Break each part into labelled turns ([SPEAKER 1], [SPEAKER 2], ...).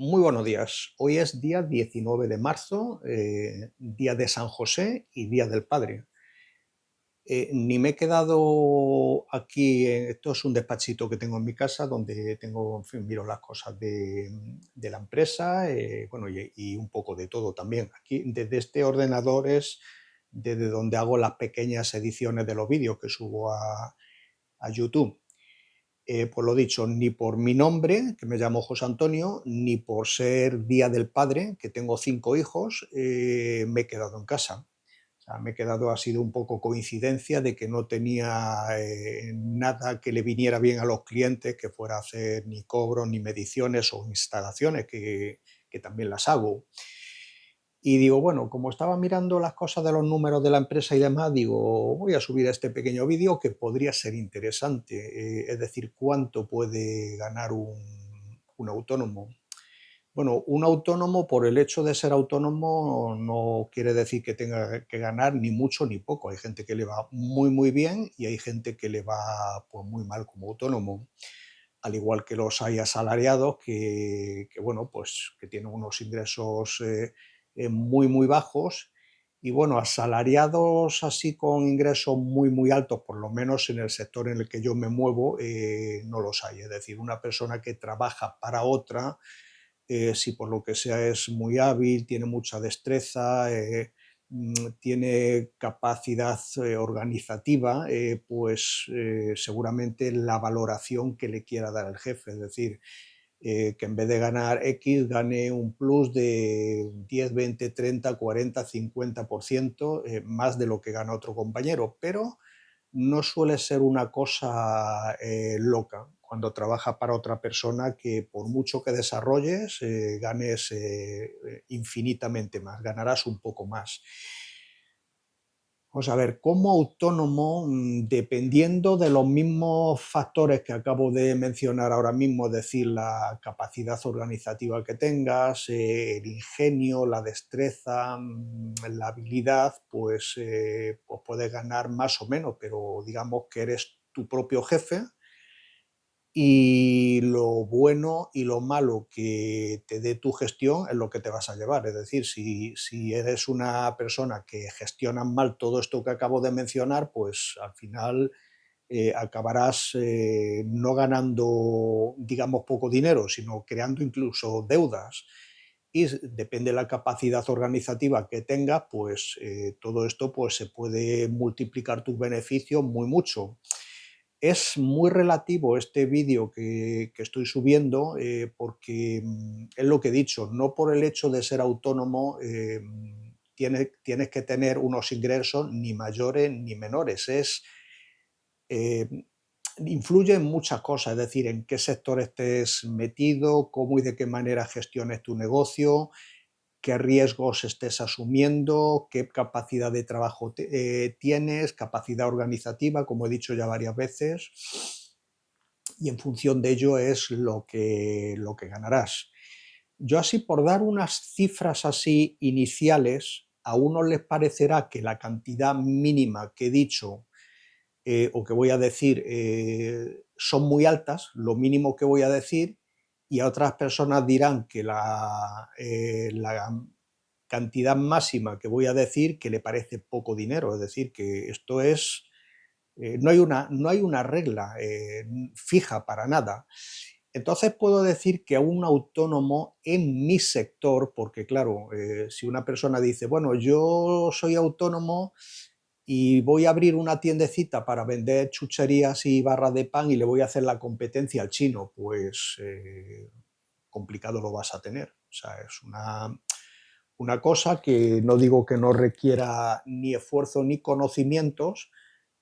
[SPEAKER 1] Muy buenos días. Hoy es día 19 de marzo, día de San José y Día del Padre. Ni me he quedado aquí, esto es un despachito que tengo en mi casa donde tengo, en fin, miro las cosas de la empresa, bueno, y un poco de todo también. Aquí, desde este ordenador es desde donde hago las pequeñas ediciones de los vídeos que subo a YouTube. Pues lo dicho, ni por mi nombre, que me llamo José Antonio, ni por ser Día del Padre, que tengo 5 hijos, me he quedado en casa. O sea, me he quedado, ha sido un poco coincidencia de que no tenía nada que le viniera bien a los clientes, que fuera a hacer ni cobros, ni mediciones o instalaciones, que también las hago. Y digo, bueno, como estaba mirando las cosas de los números de la empresa y demás, digo, voy a subir este pequeño vídeo que podría ser interesante, es decir, cuánto puede ganar un autónomo. Bueno, un autónomo, por el hecho de ser autónomo, no quiere decir que tenga que ganar ni mucho ni poco. Hay gente que le va muy, muy bien y hay gente que le va, pues, muy mal como autónomo. Al igual que los hay asalariados bueno, pues que tienen unos ingresos muy, muy bajos. Y bueno, asalariados así con ingresos muy, muy altos, por lo menos en el sector en el que yo me muevo, no los hay. Es decir, una persona que trabaja para otra, si por lo que sea es muy hábil, tiene mucha destreza, tiene capacidad organizativa, pues seguramente la valoración que le quiera dar el jefe, es decir, que en vez de ganar X gane un plus de 10, 20, 30, 40, 50% más de lo que gana otro compañero, pero no suele ser una cosa loca cuando trabaja para otra persona, que por mucho que desarrolles, ganes infinitamente más, ganarás un poco más. Vamos a ver, como autónomo, dependiendo de los mismos factores que acabo de mencionar ahora mismo, es decir, la capacidad organizativa que tengas, el ingenio, la destreza, la habilidad, pues puedes ganar más o menos, pero digamos que eres tu propio jefe y lo bueno y lo malo que te dé tu gestión es lo que te vas a llevar. Es decir, si eres una persona que gestiona mal todo esto que acabo de mencionar, pues al final acabarás no ganando, digamos, poco dinero, sino creando incluso deudas. Y depende de la capacidad organizativa que tengas, pues todo esto pues, se puede multiplicar tus beneficios muy mucho. Es muy relativo este vídeo que estoy subiendo, porque es lo que he dicho, no por el hecho de ser autónomo tienes que tener unos ingresos ni mayores ni menores. Eh, Influye en muchas cosas, es decir, en qué sector estés metido, cómo y de qué manera gestiones tu negocio, qué riesgos estés asumiendo, qué capacidad de trabajo tienes, capacidad organizativa, como he dicho ya varias veces, y en función de ello es lo que ganarás. Yo así, por dar unas cifras así iniciales, a unos les parecerá que la cantidad mínima que he dicho o que voy a decir son muy altas, lo mínimo que voy a decir, y a otras personas dirán que la cantidad máxima que voy a decir que le parece poco dinero. Es decir, que esto es, no hay una regla fija para nada. Entonces puedo decir que a un autónomo en mi sector, porque claro, si una persona dice, bueno, yo soy autónomo y voy a abrir una tiendecita para vender chucherías y barras de pan y le voy a hacer la competencia al chino, pues complicado lo vas a tener. O sea, es una cosa que no digo que no requiera ni esfuerzo ni conocimientos,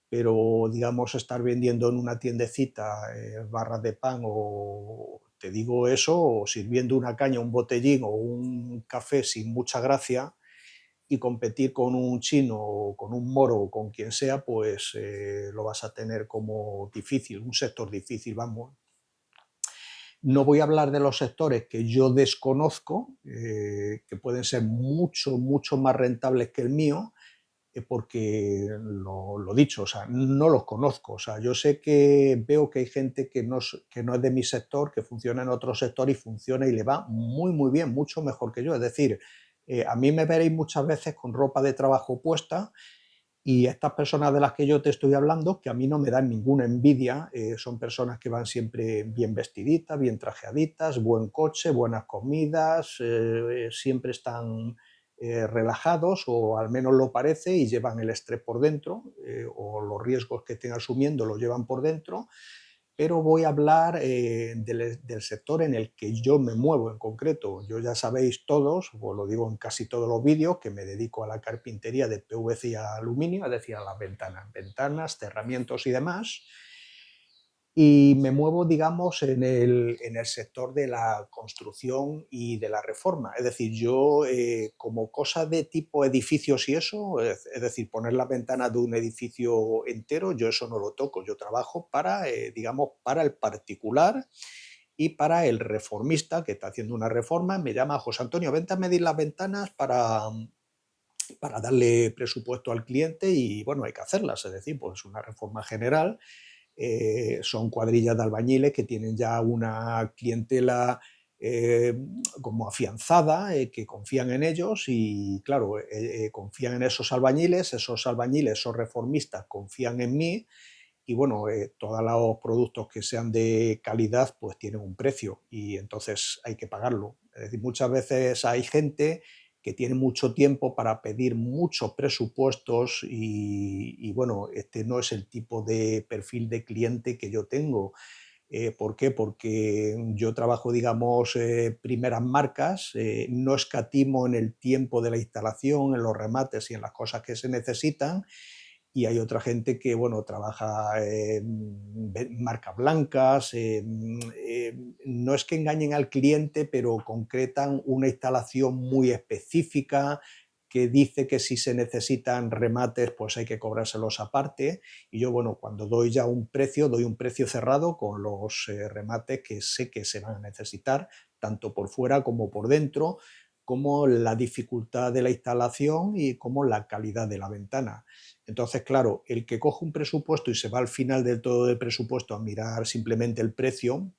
[SPEAKER 1] pero digamos estar vendiendo en una tiendecita barras de pan o te digo eso, o sirviendo una caña, un botellín o un café sin mucha gracia, y competir con un chino o con un moro o con quien sea, pues lo vas a tener como difícil, un sector difícil, vamos. No voy a hablar de los sectores que yo desconozco, que pueden ser mucho, mucho más rentables que el mío, porque lo dicho, o sea, no los conozco. O sea, yo sé que veo que hay gente que no es de mi sector, que funciona en otro sector y funciona y le va muy, muy bien, mucho mejor que yo. Es decir, a mí me veréis muchas veces con ropa de trabajo puesta y estas personas de las que yo te estoy hablando, que a mí no me dan ninguna envidia, son personas que van siempre bien vestiditas, bien trajeaditas, buen coche, buenas comidas, siempre están relajados, o al menos lo parece, y llevan el estrés por dentro, o los riesgos que estén asumiendo lo llevan por dentro. Pero voy a hablar del sector en el que yo me muevo en concreto. Yo ya sabéis todos, os lo digo en casi todos los vídeos, que me dedico a la carpintería de PVC y aluminio, es decir, a las ventanas, cerramientos y demás. Y me muevo, digamos, en el sector de la construcción y de la reforma. Es decir, yo, como cosa de tipo edificios y eso, es decir, poner las ventanas de un edificio entero, yo eso no lo toco. Yo trabajo para, digamos, para el particular y para el reformista que está haciendo una reforma. Me llama: José Antonio, vente a medir las ventanas para darle presupuesto al cliente, y bueno, hay que hacerlas. Es decir, pues una reforma general. Son cuadrillas de albañiles que tienen ya una clientela eh, como afianzada, que confían en ellos y, claro, confían en esos albañiles, esos reformistas confían en mí, y bueno, todos los productos que sean de calidad pues tienen un precio y entonces hay que pagarlo. Es decir, muchas veces hay gente que tiene mucho tiempo para pedir muchos presupuestos y bueno, este no es el tipo de perfil de cliente que yo tengo. ¿Por qué? Porque yo trabajo, digamos, primeras marcas, no escatimo en el tiempo de la instalación, en los remates y en las cosas que se necesitan, y hay otra gente que, bueno, trabaja marcas blancas, no es que engañen al cliente, pero concretan una instalación muy específica que dice que si se necesitan remates, pues hay que cobrárselos aparte. Y yo, bueno, cuando doy ya un precio, doy un precio cerrado con los remates que sé que se van a necesitar, tanto por fuera como por dentro, como la dificultad de la instalación y como la calidad de la ventana. Entonces, claro, el que coge un presupuesto y se va al final del todo del presupuesto a mirar simplemente el precio,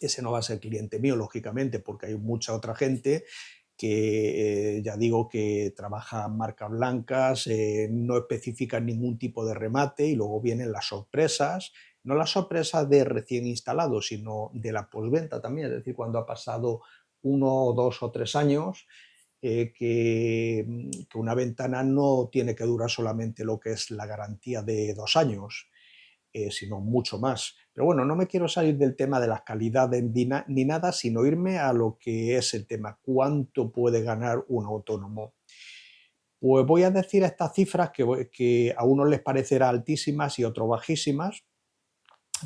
[SPEAKER 1] ese no va a ser cliente mío, lógicamente, porque hay mucha otra gente que, ya digo, que trabaja marcas blancas, no especifican ningún tipo de remate, y luego vienen las sorpresas, no las sorpresas de recién instalado, sino de la postventa también, es decir, cuando ha pasado 1, 2 o 3 años, que una ventana no tiene que durar solamente lo que es la garantía de 2 años, sino mucho más. Pero bueno, no me quiero salir del tema de las calidades ni nada, sino irme a lo que es el tema: ¿cuánto puede ganar un autónomo? Pues voy a decir estas cifras que a unos les parecerá altísimas y a otros bajísimas,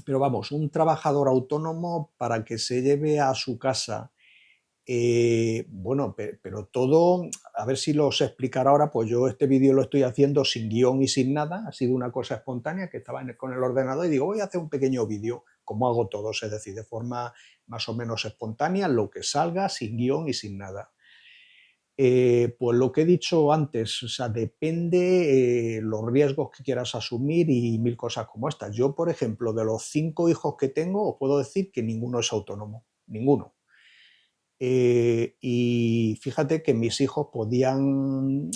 [SPEAKER 1] pero vamos, un trabajador autónomo, para que se lleve a su casa, bueno, pero todo, a ver si lo sé explicar ahora. Pues yo este vídeo lo estoy haciendo sin guión y sin nada, ha sido una cosa espontánea, que estaba con el ordenador y digo, voy a hacer un pequeño vídeo, como hago todos, es decir, de forma más o menos espontánea, lo que salga, sin guión y sin nada. Pues lo que he dicho antes, o sea, depende los riesgos que quieras asumir y mil cosas como estas. Yo, por ejemplo, de los 5 hijos que tengo, os puedo decir que ninguno es autónomo, ninguno. Y fíjate que mis hijos podían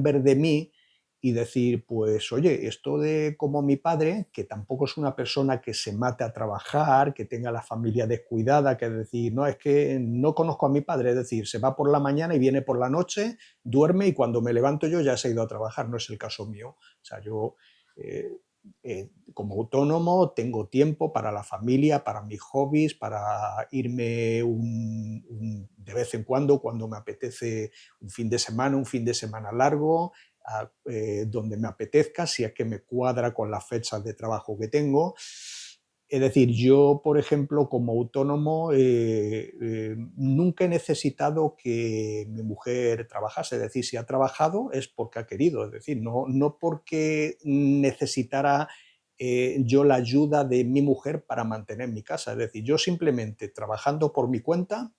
[SPEAKER 1] ver de mí y decir, pues oye, esto de como mi padre, que tampoco es una persona que se mate a trabajar, que tenga la familia descuidada, que es decir, no, es que no conozco a mi padre, es decir, se va por la mañana y viene por la noche, duerme y cuando me levanto yo ya se ha ido a trabajar. No es el caso mío. O sea, yo, eh, como autónomo, tengo tiempo para la familia, para mis hobbies, para irme de vez en cuando me apetece, un fin de semana largo, donde me apetezca, si es que me cuadra con las fechas de trabajo que tengo. Es decir, yo, por ejemplo, como autónomo, nunca he necesitado que mi mujer trabajase. Es decir, si ha trabajado es porque ha querido, es decir, no porque necesitara yo la ayuda de mi mujer para mantener mi casa. Es decir, yo simplemente trabajando por mi cuenta,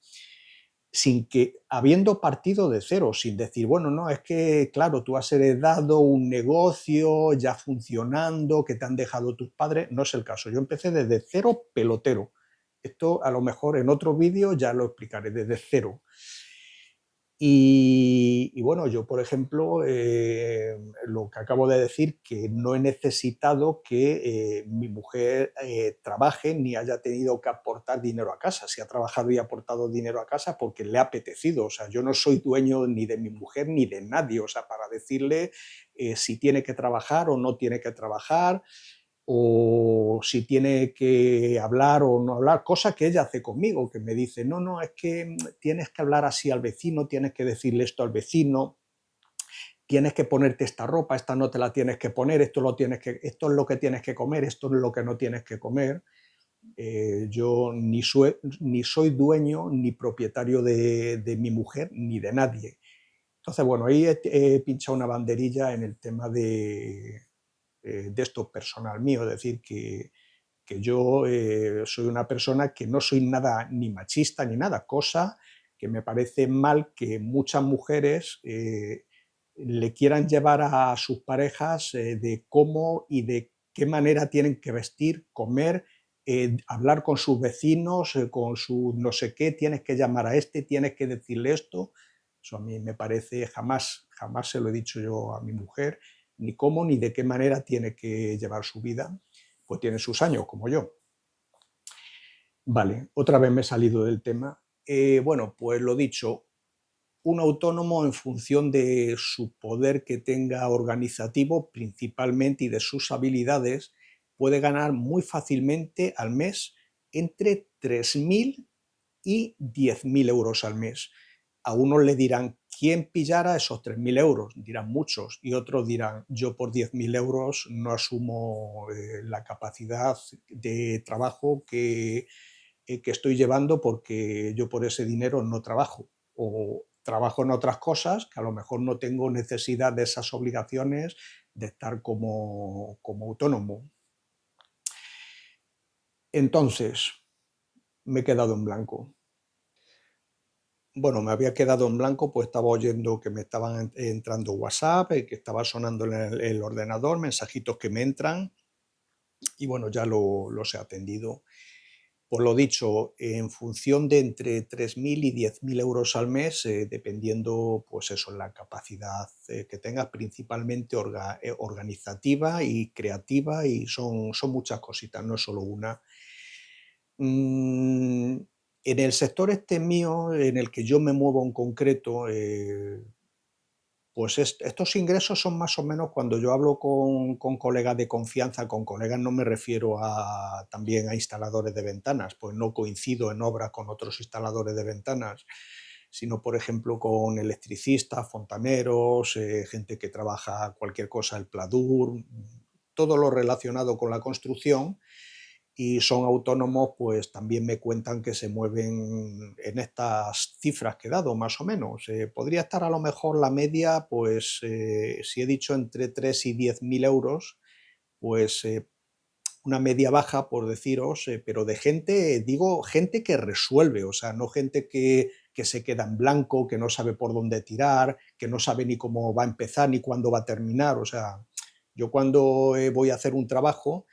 [SPEAKER 1] sin que, habiendo partido de cero, sin decir, bueno, no, es que, claro, tú has heredado un negocio ya funcionando, que te han dejado tus padres, no es el caso. Yo empecé desde cero, pelotero. Esto a lo mejor en otro vídeo ya lo explicaré, desde cero. Y bueno, yo, por ejemplo, lo que acabo de decir, que no he necesitado que mi mujer trabaje ni haya tenido que aportar dinero a casa. Si ha trabajado y ha aportado dinero a casa porque le ha apetecido. O sea, yo no soy dueño ni de mi mujer ni de nadie. O sea, para decirle si tiene que trabajar o no tiene que trabajar, o si tiene que hablar o no hablar, cosa que ella hace conmigo, que me dice, no, no, es que tienes que hablar así al vecino, tienes que decirle esto al vecino, tienes que ponerte esta ropa, esta no te la tienes que poner, esto es lo que tienes que comer, esto es lo que no tienes que comer. Yo ni soy dueño ni propietario de mi mujer ni de nadie. Entonces, bueno, ahí he pinchado una banderilla en el tema de esto personal mío, es decir, que yo soy una persona que no soy nada ni machista ni nada, cosa que me parece mal que muchas mujeres le quieran llevar a sus parejas de cómo y de qué manera tienen que vestir, comer, hablar con sus vecinos, con su no sé qué, tienes que llamar a este, tienes que decirle esto. Eso a mí me parece, jamás se lo he dicho yo a mi mujer, ni cómo ni de qué manera tiene que llevar su vida, pues tiene sus años, como yo. Vale, otra vez me he salido del tema. Bueno, pues lo dicho, un autónomo en función de su poder que tenga organizativo principalmente y de sus habilidades, puede ganar muy fácilmente al mes entre 3.000 y 10.000 euros al mes. A unos le dirán, ¿quién pillara esos 3.000 euros? Dirán muchos, y otros dirán, yo por 10.000 euros no asumo la capacidad de trabajo que estoy llevando porque yo por ese dinero no trabajo. O trabajo en otras cosas que a lo mejor no tengo necesidad de esas obligaciones de estar como autónomo. Entonces, me he quedado en blanco. Bueno, me había quedado en blanco, pues estaba oyendo que me estaban entrando WhatsApp, que estaba sonando en el ordenador, mensajitos que me entran, y bueno, ya los he atendido. Por lo dicho, en función de entre 3.000 y 10.000 euros al mes, dependiendo, pues eso, la capacidad que tengas, principalmente organizativa y creativa, y son muchas cositas, no es solo una. Mm, en el sector este mío, en el que yo me muevo en concreto, pues estos ingresos son más o menos cuando yo hablo con colegas de confianza, con colegas no me refiero también a instaladores de ventanas, pues no coincido en obra con otros instaladores de ventanas, sino por ejemplo con electricistas, fontaneros, gente que trabaja cualquier cosa, el pladur, todo lo relacionado con la construcción, y son autónomos, pues también me cuentan que se mueven en estas cifras que he dado, más o menos. Podría estar a lo mejor la media, pues si he dicho entre 3 y 10.000 euros, pues una media baja, por deciros, pero de gente, digo, gente que resuelve, o sea, no gente que se queda en blanco, que no sabe por dónde tirar, que no sabe ni cómo va a empezar ni cuándo va a terminar. O sea, yo cuando voy a hacer un trabajo,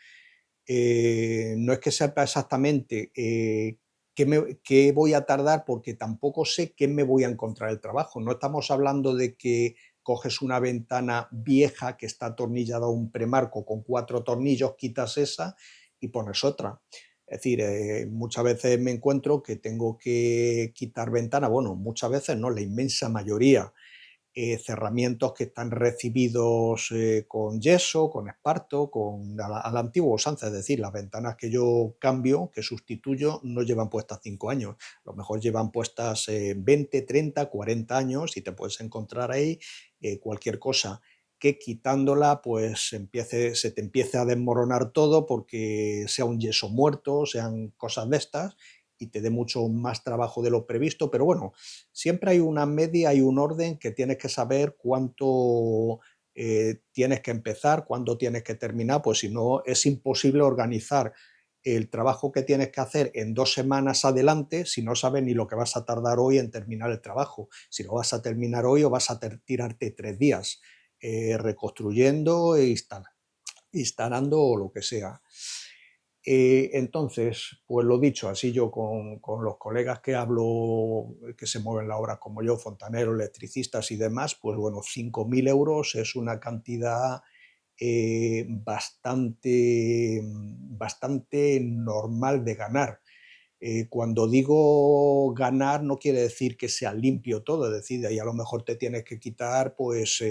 [SPEAKER 1] no es que sepa exactamente qué voy a tardar, porque tampoco sé qué me voy a encontrar el trabajo. No estamos hablando de que coges una ventana vieja que está atornillada a un premarco con 4 tornillos, quitas esa y pones otra. Es decir, muchas veces me encuentro que tengo que quitar ventana, bueno, muchas veces no, la inmensa mayoría, cerramientos que están recibidos con yeso, con esparto, a la antigua usanza, es decir, las ventanas que yo cambio, que sustituyo, no llevan puestas 5 años, a lo mejor llevan puestas 20, 30, 40 años, y te puedes encontrar ahí cualquier cosa que quitándola pues se te empiece a desmoronar todo porque sea un yeso muerto, sean cosas de estas, y te dé mucho más trabajo de lo previsto, pero bueno, siempre hay una media, hay un orden que tienes que saber cuánto tienes que empezar, cuándo tienes que terminar, pues si no es imposible organizar el trabajo que tienes que hacer en 2 semanas adelante si no sabes ni lo que vas a tardar hoy en terminar el trabajo, si lo vas a terminar hoy o vas a tirarte 3 días reconstruyendo e instalando o lo que sea. Entonces, pues lo dicho, así yo con los colegas que hablo, que se mueven la obra como yo, fontaneros, electricistas y demás, pues bueno, 5.000 euros es una cantidad bastante normal de ganar. Cuando digo ganar no quiere decir que sea limpio todo, es decir, de ahí a lo mejor te tienes que quitar pues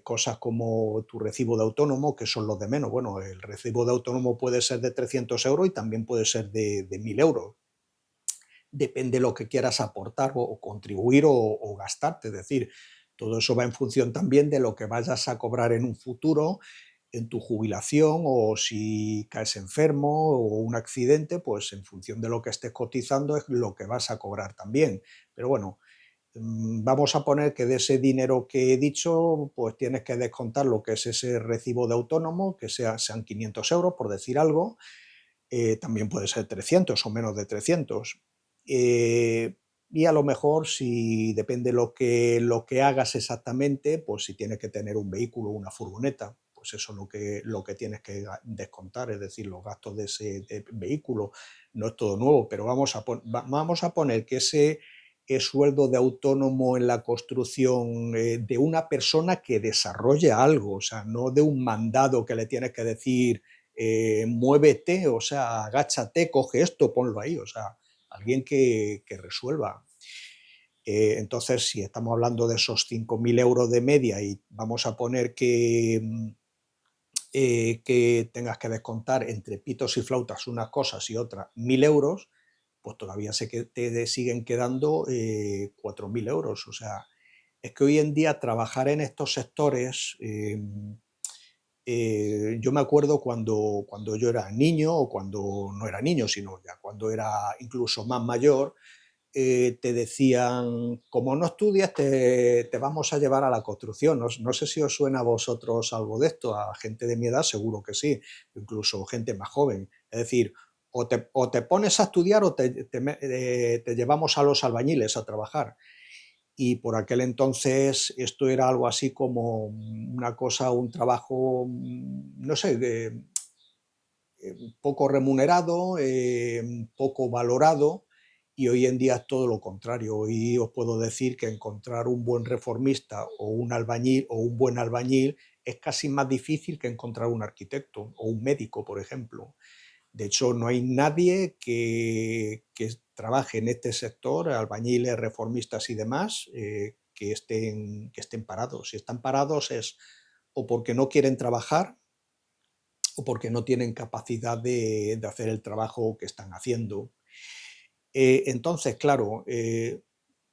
[SPEAKER 1] cosas como tu recibo de autónomo, que son los de menos. Bueno, el recibo de autónomo puede ser de 300 euros y también puede ser de 1.000 euros. Depende de lo que quieras aportar o contribuir o gastarte. Es decir, todo eso va en función también de lo que vayas a cobrar en un futuro, en tu jubilación o si caes enfermo o un accidente, pues en función de lo que estés cotizando es lo que vas a cobrar también. Pero bueno, vamos a poner que de ese dinero que he dicho, pues tienes que descontar lo que es ese recibo de autónomo, que sean 500 euros, por decir algo, también puede ser 300 o menos de 300. Eh, y a lo mejor, si depende lo que hagas exactamente, pues si tienes que tener un vehículo o una furgoneta, pues eso es lo que tienes que descontar, es decir, los gastos de ese vehículo. No es todo nuevo, pero vamos a poner que ese sueldo de autónomo en la construcción de una persona que desarrolle algo, o sea, no de un mandado que le tienes que decir muévete, o sea, agáchate, coge esto, ponlo ahí, o sea, alguien que resuelva. Entonces, si estamos hablando de esos 5.000 euros de media y vamos a poner que tengas que descontar entre pitos y flautas unas cosas y otras 1.000 euros, pues todavía sé que te siguen quedando 4.000 euros. O sea, es que hoy en día trabajar en estos sectores yo me acuerdo cuando yo era niño o cuando no era niño, sino ya cuando era incluso más mayor, te decían, como no estudias, te vamos a llevar a la construcción. No sé si os suena a vosotros algo de esto, a gente de mi edad seguro que sí, incluso gente más joven. Es decir, o te pones a estudiar o te llevamos a los albañiles a trabajar. Y por aquel entonces esto era algo así como una cosa, un trabajo, no sé, poco remunerado, poco valorado, y hoy en día es todo lo contrario. Hoy os puedo decir que encontrar un buen reformista o un albañil o un buen albañil es casi más difícil que encontrar un arquitecto o un médico, por ejemplo. De hecho, no hay nadie que trabaje en este sector, albañiles, reformistas y demás, que estén parados. Si están parados es o porque no quieren trabajar o porque no tienen capacidad de hacer el trabajo que están haciendo. Entonces, claro,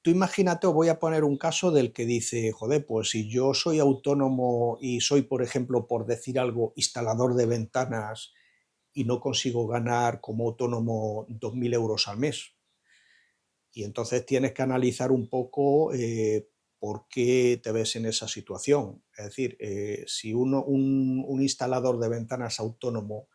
[SPEAKER 1] tú imagínate, os voy a poner un caso del que dice, joder, pues si yo soy autónomo y soy, por ejemplo, por decir algo, instalador de ventanas y no consigo ganar como autónomo 2.000 euros al mes. Y entonces tienes que analizar un poco por qué te ves en esa situación. Es decir, si un instalador de ventanas autónomo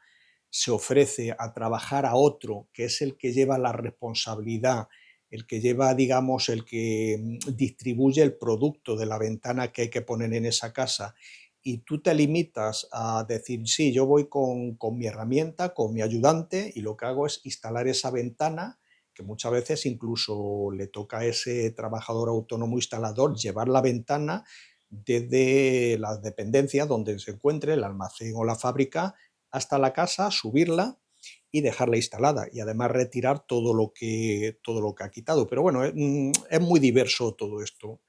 [SPEAKER 1] se ofrece a trabajar a otro, que es el que lleva la responsabilidad, el que lleva, digamos, el que distribuye el producto de la ventana que hay que poner en esa casa, y tú te limitas a decir, sí, yo voy con mi herramienta, con mi ayudante, y lo que hago es instalar esa ventana, que muchas veces incluso le toca a ese trabajador autónomo instalador llevar la ventana desde las dependencias donde se encuentre, el almacén o la fábrica, hasta la casa, subirla y dejarla instalada y además retirar todo lo que ha quitado. Pero bueno, es muy diverso todo esto.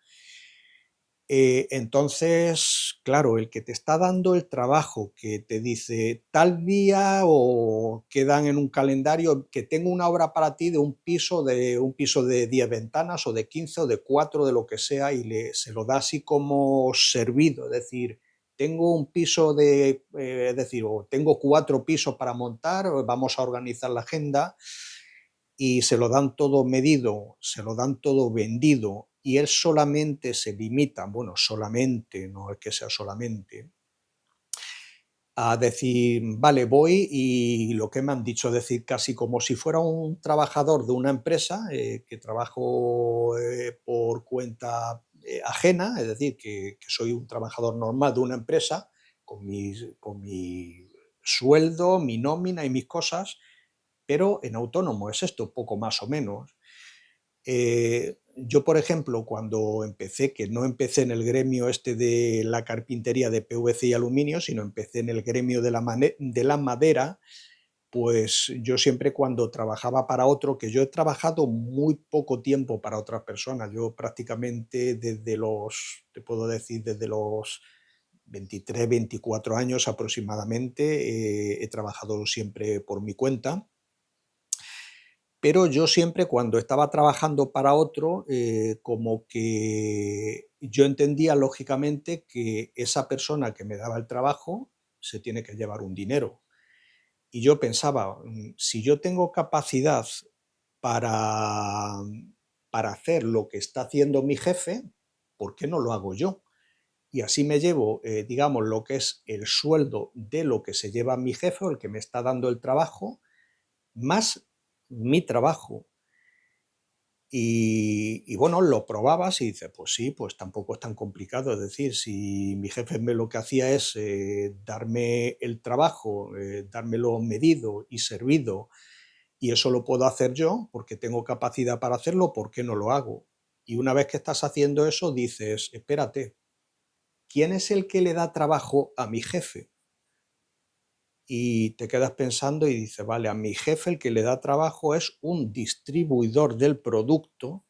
[SPEAKER 1] Entonces, claro, el que te está dando el trabajo, que te dice tal día o quedan en un calendario que tengo una obra para ti de un piso de 10 ventanas o de 15 o de 4 de lo que sea, y se lo da así como servido, es decir, tengo un piso es decir, o tengo 4 pisos para montar, vamos a organizar la agenda, y se lo dan todo medido, se lo dan todo vendido, y él solamente se limita, bueno, solamente, no es que sea solamente, a decir, vale, voy y lo que me han dicho, decir, casi como si fuera un trabajador de una empresa que trabajo por cuenta ajena, es decir, que soy un trabajador normal de una empresa con mi sueldo, mi nómina y mis cosas, pero en autónomo es esto, poco más o menos. Yo, por ejemplo, cuando empecé, que no empecé en el gremio este de la carpintería de PVC y aluminio, sino empecé en el gremio de la madera, pues yo siempre cuando trabajaba para otro, que yo he trabajado muy poco tiempo para otras personas, yo prácticamente te puedo decir, desde los 23, 24 años aproximadamente, he trabajado siempre por mi cuenta. Pero yo siempre cuando estaba trabajando para otro, como que yo entendía lógicamente que esa persona que me daba el trabajo se tiene que llevar un dinero. Y yo pensaba, si yo tengo capacidad para, para hacer lo que está haciendo mi jefe, ¿por qué no lo hago yo? Y así me llevo, digamos, lo que es el sueldo de lo que se lleva mi jefe o el que me está dando el trabajo, más mi trabajo. Y bueno, lo probabas y dices, pues sí, pues tampoco es tan complicado. Es decir, si mi jefe lo que hacía es darme el trabajo, dármelo medido y servido, y eso lo puedo hacer yo porque tengo capacidad para hacerlo, ¿por qué no lo hago? Y una vez que estás haciendo eso, dices, espérate, ¿quién es el que le da trabajo a mi jefe? Y te quedas pensando y dices, vale, a mi jefe el que le da trabajo es un distribuidor del producto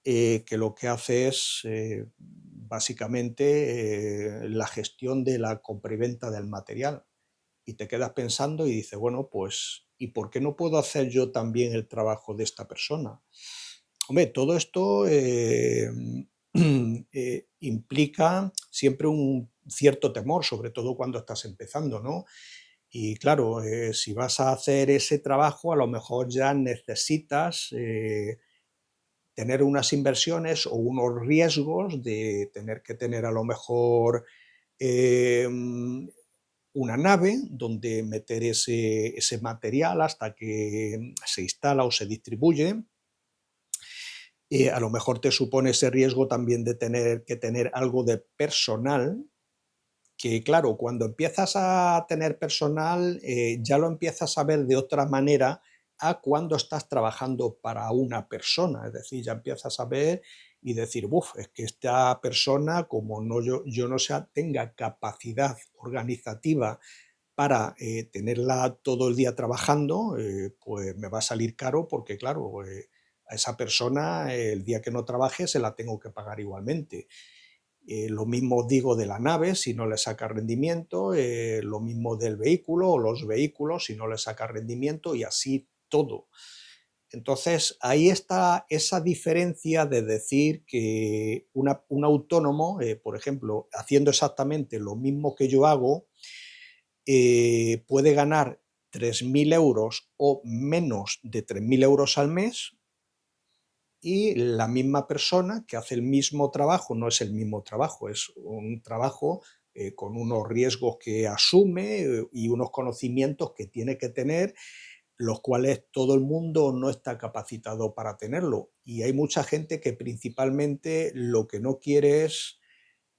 [SPEAKER 1] que lo que hace es básicamente la gestión de la compra y venta del material. Y te quedas pensando y dices, bueno, pues, ¿y por qué no puedo hacer yo también el trabajo de esta persona? Hombre, todo esto implica siempre un cierto temor, sobre todo cuando estás empezando, ¿no? Y claro, si vas a hacer ese trabajo, a lo mejor ya necesitas tener unas inversiones o unos riesgos de tener que tener a lo mejor una nave donde meter ese material hasta que se instala o se distribuye. A lo mejor te supone ese riesgo también de tener que tener algo de personal, que claro, cuando empiezas a tener personal, ya lo empiezas a ver de otra manera a cuando estás trabajando para una persona. Es decir, ya empiezas a ver y decir, buf, es que esta persona, como no, yo no sea, tenga capacidad organizativa para tenerla todo el día trabajando, pues me va a salir caro porque, claro, a esa persona el día que no trabaje se la tengo que pagar igualmente. Lo mismo digo de la nave si no le saca rendimiento, lo mismo del vehículo o los vehículos si no le saca rendimiento y así todo. Entonces, ahí está esa diferencia de decir que un autónomo, por ejemplo, haciendo exactamente lo mismo que yo hago, puede ganar 3.000 euros o menos de 3.000 euros al mes y la misma persona que hace el mismo trabajo no es el mismo trabajo, es un trabajo con unos riesgos que asume y unos conocimientos que tiene que tener, los cuales todo el mundo no está capacitado para tenerlo. Y hay mucha gente que principalmente lo que no quiere es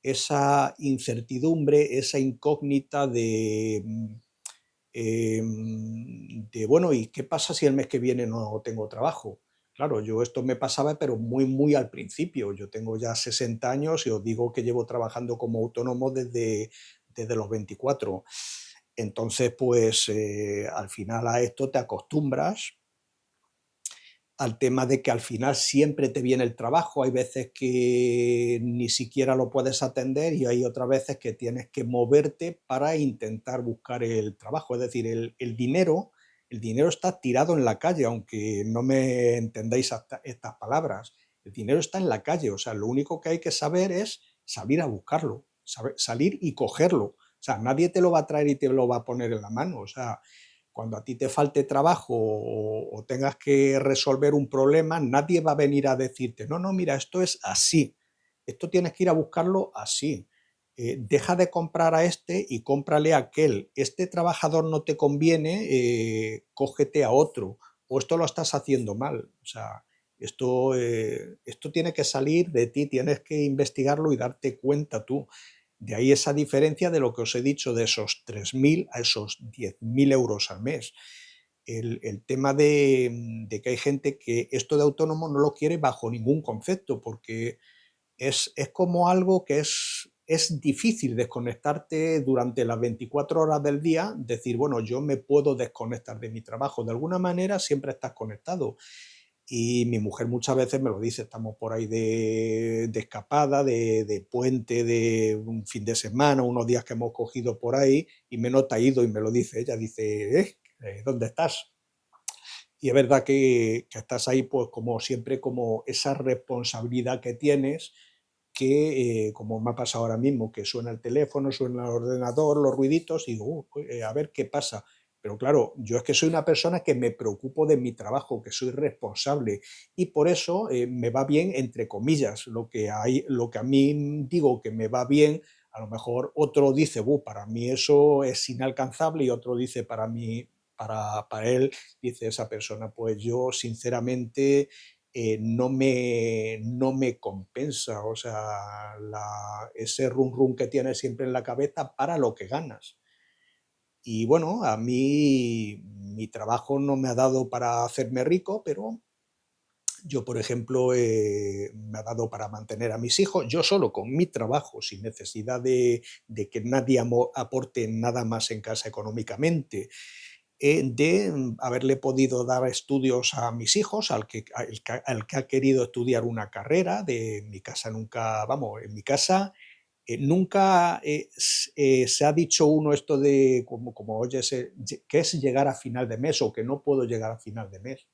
[SPEAKER 1] esa incertidumbre, esa incógnita bueno, ¿y qué pasa si el mes que viene no tengo trabajo? Claro, yo esto me pasaba, pero muy, muy al principio. Yo tengo ya 60 años y os digo que llevo trabajando como autónomo desde los 24. Entonces, pues al final a esto te acostumbras al tema de que al final siempre te viene el trabajo. Hay veces que ni siquiera lo puedes atender y hay otras veces que tienes que moverte para intentar buscar el trabajo. Es decir, el dinero está tirado en la calle, aunque no me entendáis estas palabras. El dinero está en la calle, o sea, lo único que hay que saber es salir a buscarlo, salir y cogerlo. O sea, nadie te lo va a traer y te lo va a poner en la mano. O sea, cuando a ti te falte trabajo o tengas que resolver un problema, nadie va a venir a decirte, no, no, mira, esto es así, esto tienes que ir a buscarlo así. deja de comprar a este y cómprale a aquel. Este trabajador no te conviene, cógete a otro. O esto lo estás haciendo mal. O sea, esto tiene que salir de ti, tienes que investigarlo y darte cuenta tú. De ahí esa diferencia de lo que os he dicho, de esos 3.000 a esos 10.000 euros al mes. El tema de que hay gente que esto de autónomo no lo quiere bajo ningún concepto, porque es como algo que es difícil desconectarte durante las 24 horas del día, decir, bueno, yo me puedo desconectar de mi trabajo. De alguna manera siempre estás conectado. Y mi mujer muchas veces me lo dice, estamos por ahí de escapada, de puente, de un fin de semana, unos días que hemos cogido por ahí, y me nota ido y me lo dice. Ella dice, ¿dónde estás? Y es verdad que estás ahí, pues como siempre, como esa responsabilidad que tienes, que como me ha pasado ahora mismo, que suena el teléfono, suena el ordenador, los ruiditos, y digo, a ver qué pasa. Pero claro, yo es que soy una persona que me preocupo de mi trabajo, que soy responsable, y por eso me va bien, entre comillas, lo que a mí digo que me va bien, a lo mejor otro dice, para mí eso es inalcanzable, y otro dice, para él, dice esa persona, pues yo sinceramente no me compensa, o sea, ese rum rum que tienes siempre en la cabeza para lo que ganas. Y bueno, a mí mi trabajo no me ha dado para hacerme rico, pero yo, por ejemplo, me ha dado para mantener a mis hijos, yo solo con mi trabajo, sin necesidad de que nadie aporte nada más en casa económicamente, de haberle podido dar estudios a mis hijos, al que ha querido estudiar una carrera. De mi casa nunca, vamos, en mi casa nunca se ha dicho uno esto de, como oyes, que es llegar a final de mes o que no puedo llegar a final de mes.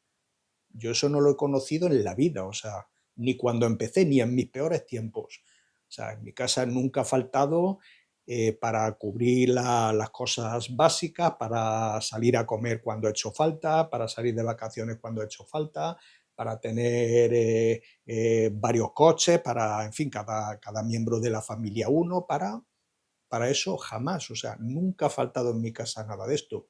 [SPEAKER 1] Yo eso no lo he conocido en la vida, o sea, ni cuando empecé, ni en mis peores tiempos. O sea, en mi casa nunca ha faltado para cubrir las cosas básicas, para salir a comer cuando ha hecho falta, para salir de vacaciones cuando ha hecho falta, para tener varios coches, en fin, cada miembro de la familia uno, para eso jamás, o sea, nunca ha faltado en mi casa nada de esto.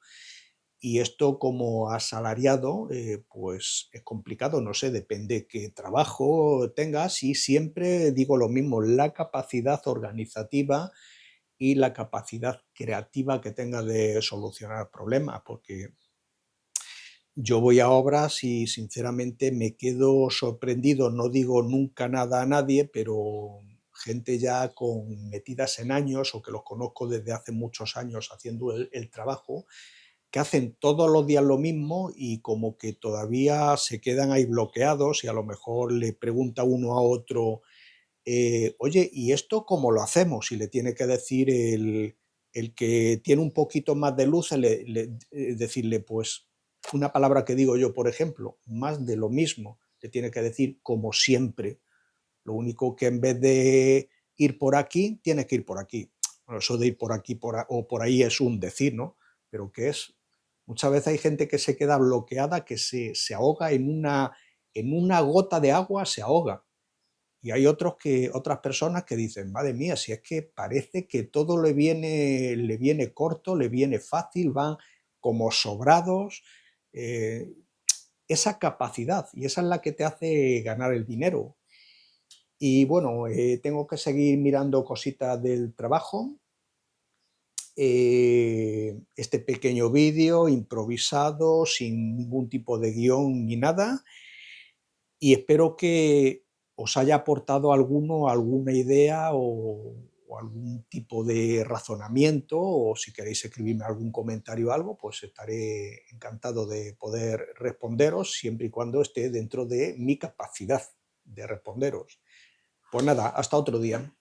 [SPEAKER 1] Y esto como asalariado, pues es complicado, no sé, depende qué trabajo tengas, y siempre digo lo mismo, la capacidad organizativa y la capacidad creativa que tengas de solucionar problemas, porque yo voy a obras y sinceramente me quedo sorprendido, no digo nunca nada a nadie, pero gente ya con metidas en años o que los conozco desde hace muchos años haciendo el trabajo, que hacen todos los días lo mismo y como que todavía se quedan ahí bloqueados, y a lo mejor le pregunta uno a otro, oye, ¿y esto cómo lo hacemos? Y le tiene que decir el que tiene un poquito más de luz, decirle, pues, una palabra que digo yo, por ejemplo, más de lo mismo, le tiene que decir como siempre. Lo único que en vez de ir por aquí, tiene que ir por aquí. Bueno, eso de ir por aquí o por ahí es un decir, ¿no? Pero que es, muchas veces hay gente que se queda bloqueada, que se ahoga en una gota de agua, se ahoga. Y hay otras personas que dicen, madre mía, si es que parece que todo le viene corto, le viene fácil, van como sobrados. eh, esa capacidad, y esa es la que te hace ganar el dinero. Y bueno, tengo que seguir mirando cositas del trabajo. Este pequeño vídeo improvisado, sin ningún tipo de guión ni nada, y espero que os haya aportado alguna idea o algún tipo de razonamiento, o si queréis escribirme algún comentario o algo, pues estaré encantado de poder responderos, siempre y cuando esté dentro de mi capacidad de responderos. Pues nada, hasta otro día.